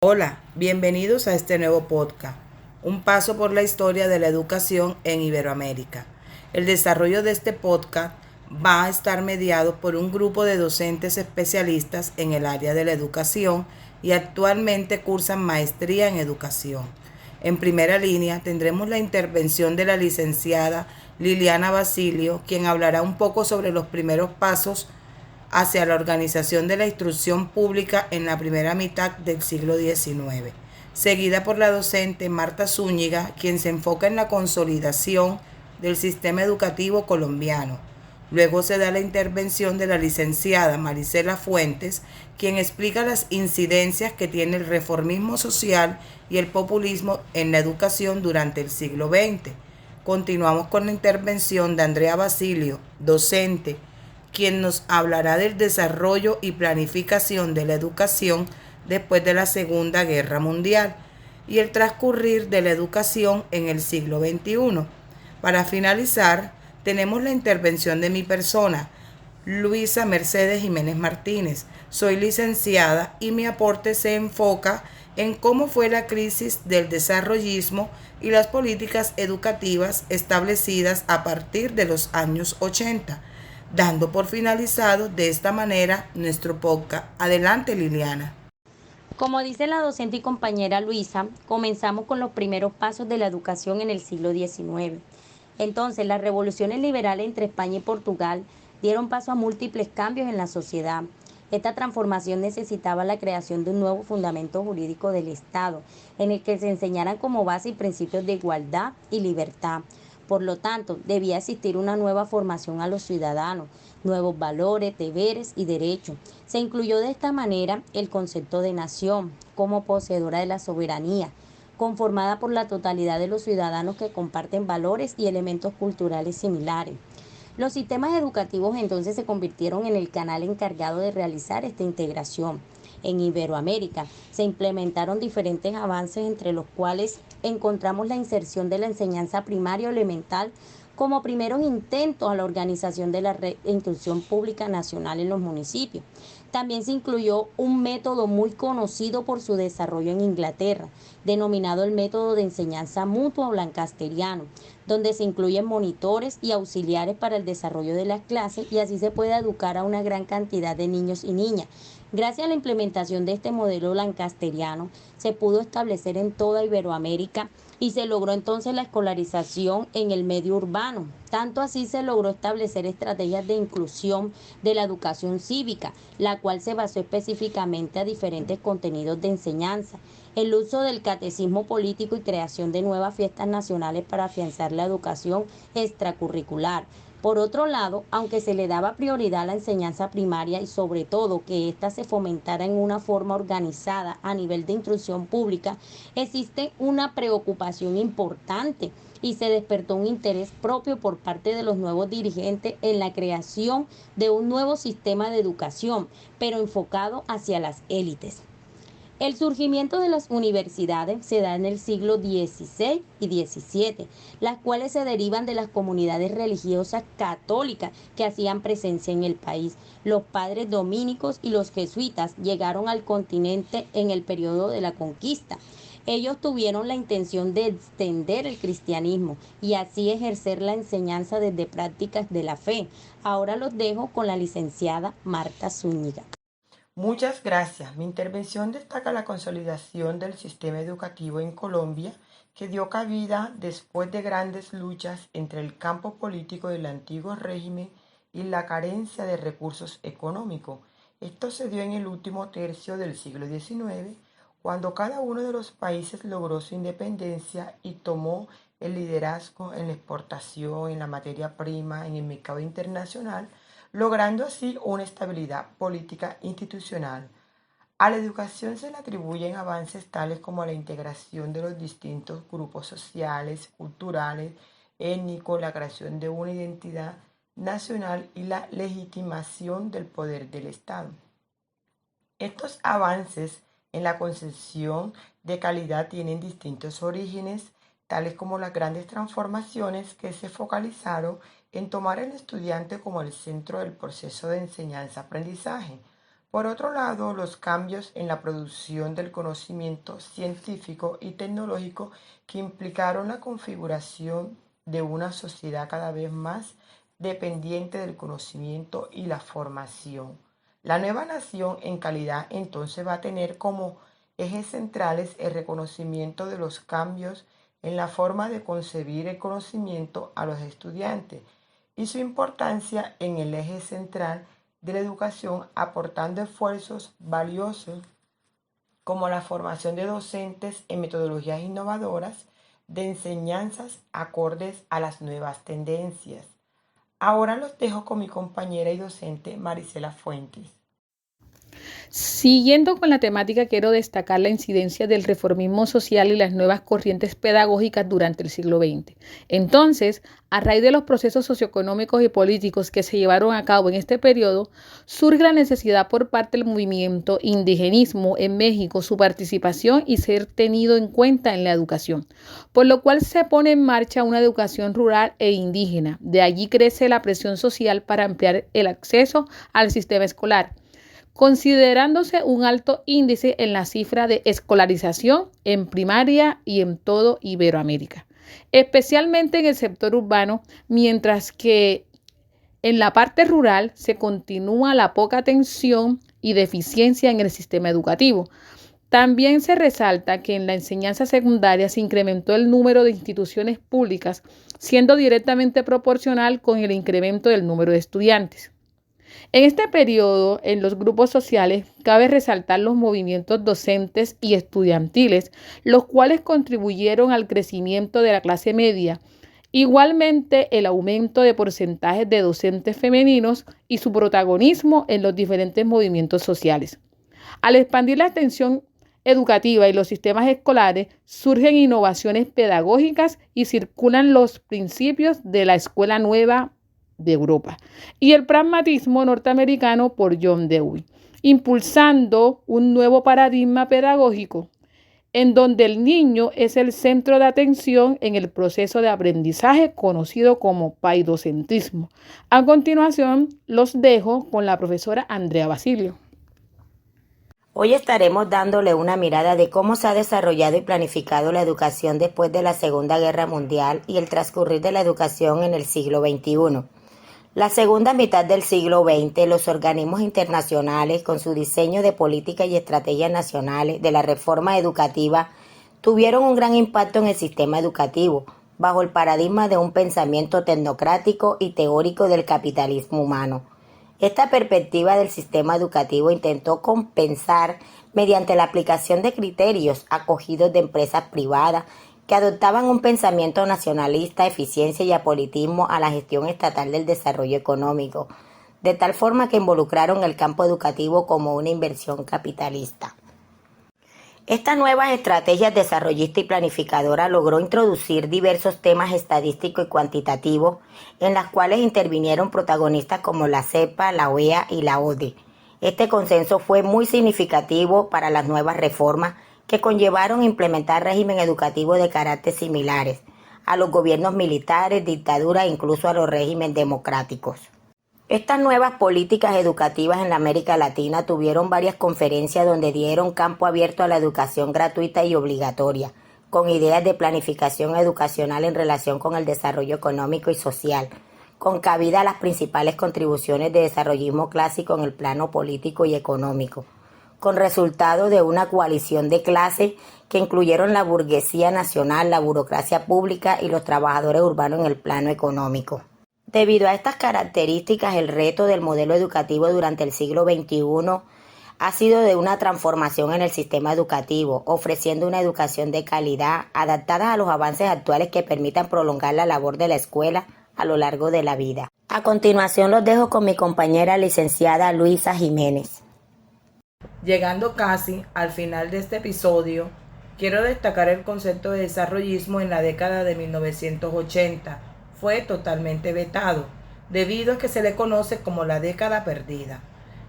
Hola, bienvenidos a este nuevo podcast, un paso por la historia de la educación en Iberoamérica. El desarrollo de este podcast va a estar mediado por un grupo de docentes especialistas en el área de la educación y actualmente cursan maestría en educación. En primera línea tendremos la intervención de la licenciada Liliana Basilio, quien hablará un poco sobre los primeros pasos hacia la organización de la instrucción pública en la primera mitad del siglo XIX, seguida por la docente Marta Zúñiga, quien se enfoca en la consolidación del sistema educativo colombiano. Luego se da la intervención de la licenciada Marisela Fuentes, quien explica las incidencias que tiene el reformismo social y el populismo en la educación durante el siglo XX. Continuamos con la intervención de Andrea Basilio, docente, quien nos hablará del desarrollo y planificación de la educación después de la Segunda Guerra Mundial y el transcurrir de la educación en el siglo XXI. Para finalizar, tenemos la intervención de mi persona, Luisa Mercedes Jiménez Martínez. Soy licenciada y mi aporte se enfoca en cómo fue la crisis del desarrollismo y las políticas educativas establecidas a partir de los años 80, dando por finalizado de esta manera nuestro podcast. Adelante, Liliana. Como dice la docente y compañera Luisa, comenzamos con los primeros pasos de la educación en el siglo XIX. Entonces, las revoluciones liberales entre España y Portugal dieron paso a múltiples cambios en la sociedad. Esta transformación necesitaba la creación de un nuevo fundamento jurídico del Estado, en el que se enseñaran como base y principios de igualdad y libertad. Por lo tanto, debía existir una nueva formación a los ciudadanos, nuevos valores, deberes y derechos. Se incluyó de esta manera el concepto de nación como poseedora de la soberanía, conformada por la totalidad de los ciudadanos que comparten valores y elementos culturales similares. Los sistemas educativos entonces se convirtieron en el canal encargado de realizar esta integración. En Iberoamérica se implementaron diferentes avances, entre los cuales encontramos la inserción de la enseñanza primaria o elemental como primeros intentos a la organización de la instrucción pública nacional en los municipios. También se incluyó un método muy conocido por su desarrollo en Inglaterra, denominado el método de enseñanza mutua o lancasteriano, donde se incluyen monitores y auxiliares para el desarrollo de las clases, y así se puede educar a una gran cantidad de niños y niñas. Gracias a la implementación de este modelo lancasteriano, se pudo establecer en toda Iberoamérica y se logró entonces la escolarización en el medio urbano. Tanto así se logró establecer estrategias de inclusión de la educación cívica, la cual se basó específicamente a diferentes contenidos de enseñanza, el uso del catecismo político y creación de nuevas fiestas nacionales para afianzar la educación extracurricular. Por otro lado, aunque se le daba prioridad a la enseñanza primaria y sobre todo que ésta se fomentara en una forma organizada a nivel de instrucción pública, existe una preocupación importante y se despertó un interés propio por parte de los nuevos dirigentes en la creación de un nuevo sistema de educación, pero enfocado hacia las élites. El surgimiento de las universidades se da en el siglo XVI y XVII, las cuales se derivan de las comunidades religiosas católicas que hacían presencia en el país. Los padres dominicos y los jesuitas llegaron al continente en el periodo de la conquista. Ellos tuvieron la intención de extender el cristianismo y así ejercer la enseñanza desde prácticas de la fe. Ahora los dejo con la licenciada Marta Zúñiga. Muchas gracias. Mi intervención destaca la consolidación del sistema educativo en Colombia, que dio cabida después de grandes luchas entre el campo político del antiguo régimen y la carencia de recursos económicos. Esto se dio en el último tercio del siglo XIX, cuando cada uno de los países logró su independencia y tomó el liderazgo en la exportación, en la materia prima, en el mercado internacional, logrando así una estabilidad política institucional. A la educación se le atribuyen avances tales como la integración de los distintos grupos sociales, culturales, étnicos, la creación de una identidad nacional y la legitimación del poder del Estado. Estos avances en la concepción de calidad tienen distintos orígenes, tales como las grandes transformaciones que se focalizaron en tomar al estudiante como el centro del proceso de enseñanza-aprendizaje. Por otro lado, los cambios en la producción del conocimiento científico y tecnológico que implicaron la configuración de una sociedad cada vez más dependiente del conocimiento y la formación. La nueva nación en calidad entonces va a tener como ejes centrales el reconocimiento de los cambios en la forma de concebir el conocimiento a los estudiantes y su importancia en el eje central de la educación, aportando esfuerzos valiosos como la formación de docentes en metodologías innovadoras de enseñanzas acordes a las nuevas tendencias. Ahora los dejo con mi compañera y docente Marisela Fuentes. Siguiendo con la temática, quiero destacar la incidencia del reformismo social y las nuevas corrientes pedagógicas durante el siglo XX. Entonces, a raíz de los procesos socioeconómicos y políticos que se llevaron a cabo en este periodo, surge la necesidad por parte del movimiento indigenismo en México, su participación y ser tenido en cuenta en la educación, por lo cual se pone en marcha una educación rural e indígena. De allí crece la presión social para ampliar el acceso al sistema escolar, considerándose un alto índice en la cifra de escolarización en primaria y en todo Iberoamérica, especialmente en el sector urbano, mientras que en la parte rural se continúa la poca atención y deficiencia en el sistema educativo. También se resalta que en la enseñanza secundaria se incrementó el número de instituciones públicas, siendo directamente proporcional con el incremento del número de estudiantes. En este periodo, en los grupos sociales, cabe resaltar los movimientos docentes y estudiantiles, los cuales contribuyeron al crecimiento de la clase media. Igualmente, el aumento de porcentajes de docentes femeninos y su protagonismo en los diferentes movimientos sociales. Al expandir la atención educativa y los sistemas escolares, surgen innovaciones pedagógicas y circulan los principios de la Escuela Nueva de Europa y el pragmatismo norteamericano por John Dewey, impulsando un nuevo paradigma pedagógico en donde el niño es el centro de atención en el proceso de aprendizaje conocido como paidocentrismo. A continuación, los dejo con la profesora Andrea Basilio. Hoy estaremos dándole una mirada de cómo se ha desarrollado y planificado la educación después de la Segunda Guerra Mundial y el transcurrir de la educación en el siglo XXI. La segunda mitad del siglo XX, los organismos internacionales, con su diseño de políticas y estrategias nacionales de la reforma educativa, tuvieron un gran impacto en el sistema educativo, bajo el paradigma de un pensamiento tecnocrático y teórico del capitalismo humano. Esta perspectiva del sistema educativo intentó compensar mediante la aplicación de criterios acogidos de empresas privadas que adoptaban un pensamiento nacionalista, eficiencia y apolitismo a la gestión estatal del desarrollo económico, de tal forma que involucraron el campo educativo como una inversión capitalista. Esta nueva estrategia desarrollista y planificadora logró introducir diversos temas estadísticos y cuantitativos en las cuales intervinieron protagonistas como la CEPA, la OEA y la ODE. Este consenso fue muy significativo para las nuevas reformas que conllevaron implementar régimen educativo de carácter similares a los gobiernos militares, dictaduras e incluso a los regímenes democráticos. Estas nuevas políticas educativas en la América Latina tuvieron varias conferencias donde dieron campo abierto a la educación gratuita y obligatoria, con ideas de planificación educacional en relación con el desarrollo económico y social, con cabida a las principales contribuciones de desarrollismo clásico en el plano político y económico, con resultado de una coalición de clases que incluyeron la burguesía nacional, la burocracia pública y los trabajadores urbanos en el plano económico. Debido a estas características, el reto del modelo educativo durante el siglo XXI ha sido de una transformación en el sistema educativo, ofreciendo una educación de calidad adaptada a los avances actuales que permitan prolongar la labor de la escuela a lo largo de la vida. A continuación los dejo con mi compañera licenciada Luisa Jiménez. Llegando casi al final de este episodio, quiero destacar el concepto de desarrollismo en la década de 1980. Fue totalmente vetado, debido a que se le conoce como la década perdida.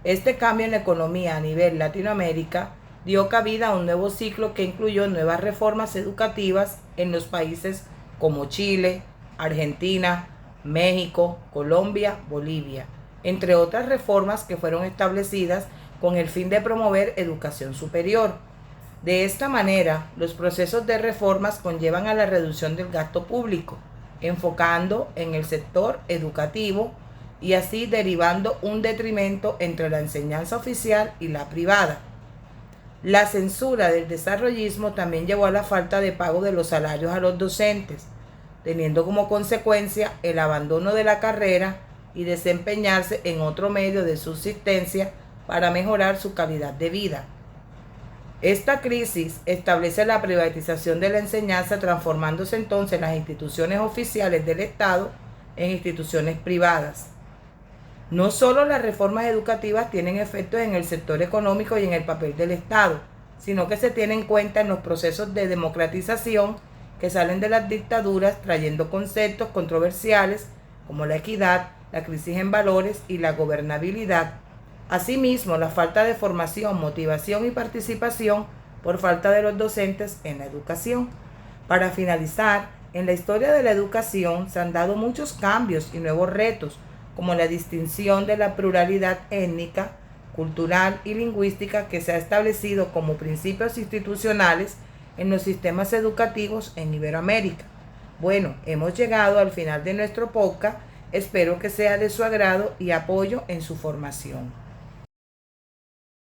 Este cambio en la economía a nivel Latinoamérica dio cabida a un nuevo ciclo que incluyó nuevas reformas educativas en los países como Chile, Argentina, México, Colombia, Bolivia, entre otras reformas que fueron establecidas con el fin de promover educación superior. De esta manera, los procesos de reformas conllevan a la reducción del gasto público, enfocando en el sector educativo y así derivando un detrimento entre la enseñanza oficial y la privada. La censura del desarrollismo también llevó a la falta de pago de los salarios a los docentes, teniendo como consecuencia el abandono de la carrera y desempeñarse en otro medio de subsistencia para mejorar su calidad de vida. Esta crisis establece la privatización de la enseñanza, transformándose entonces las instituciones oficiales del Estado en instituciones privadas. No solo las reformas educativas tienen efectos en el sector económico y en el papel del Estado, sino que se tienen en cuenta en los procesos de democratización que salen de las dictaduras, trayendo conceptos controversiales como la equidad, la crisis en valores y la gobernabilidad. Asimismo, la falta de formación, motivación y participación por falta de los docentes en la educación. Para finalizar, en la historia de la educación se han dado muchos cambios y nuevos retos, como la distinción de la pluralidad étnica, cultural y lingüística que se ha establecido como principios institucionales en los sistemas educativos en Iberoamérica. Bueno, hemos llegado al final de nuestro podcast. Espero que sea de su agrado y apoyo en su formación.